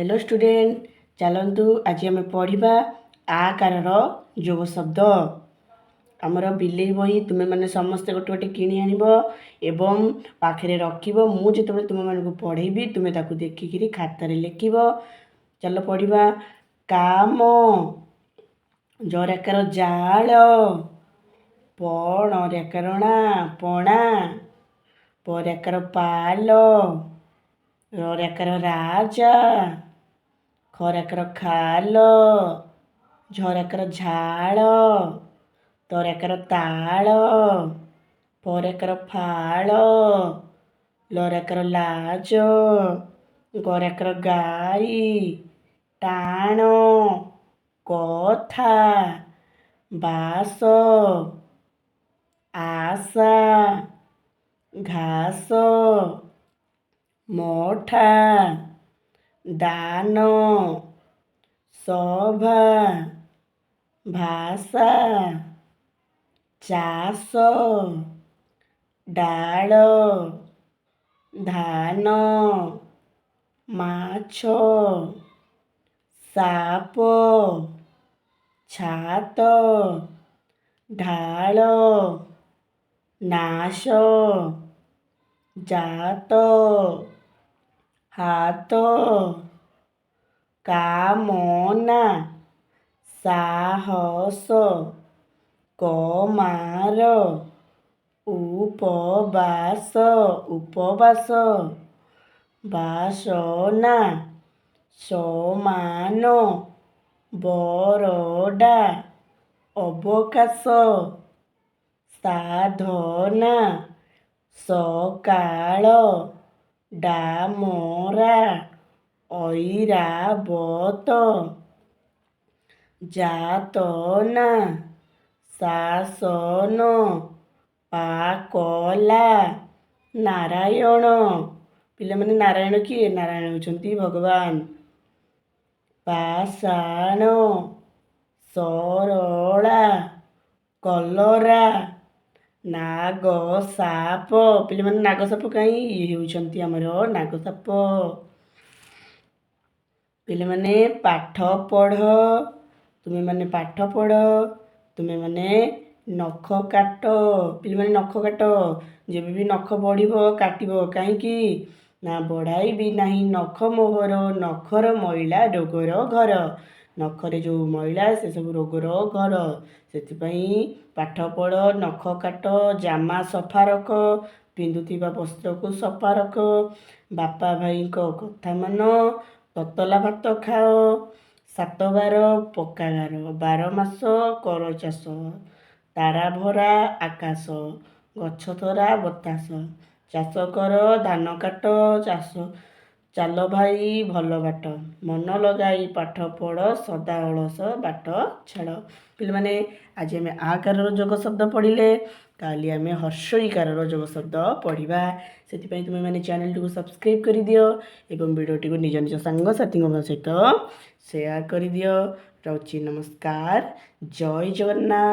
Hello student चलतु आज आम पढ़ा आकार जोग शब्द आमर बिले बही तुम्हें मैंने समस्ते गोटे गोटे कि आन पाखे रख मुझे तुम मैं पढ़ेबी तुम्हें ताकू देखिकी खातार लिख चल पढ़ा काम जराकार जाल पण रेकारणा पणा पराकार पाल रकार राजा खराकार खाल झराकार झाल तराकार ताल पराकार फाल लराकार लाज गराकार गाई टाण कथा बास आशा घास मोठा दान सभा भाषा चाष डाल धान माछ साप छात ढाल नाश जात हाथ कामना साहस कमार उपवास उपवास बासना समान बरडा अवकाश साधना सकाळ डामरा ऐरावत जातना शासन पाकला नारायण पिला माने नारायण किए नारायण होचंती भगवान पाषाण सरला कलरा नाग साप पिला माने नाग साप कहीं ये होचंती हमर नाग साप पिला माने पाठ पढ़ तुम्हें माने पाठ पढ़ तुम्हें माने नख काट पिला माने नख काट जब भी नख बढ़ काट कहीं ना बढ़ाई भी नहीं नख मोहर नखर मैला रोगर घर नखरे जो मैला से सब रोगर घर से पाठ पढ़ नख काट जामा सफा रख पिंधुथिबा वस्त्र को सफा रख बापा भाई कथा मान ततला भात खाओ 7 ବାର पक्का घर 12 मास कर चाष तारा भरा आकाश गछ थरा बतास चाष कर धान काट चाष चाल भाई भल बाट मन लगाई पाठ पढ़ सदा अलस बाट छाड़ पिला माने आज आम आकार जोग शब्द पढ़िले काली आम हर्षईकार जोग शब्द पढ़ा से तुम्हें मैंने चैनल टी सब्सक्राइब कर दियो एवं वीडियो टी निज निज सांगसाथी सहित शेयर कर दियो। रहुची नमस्कार जय जगन्नाथ।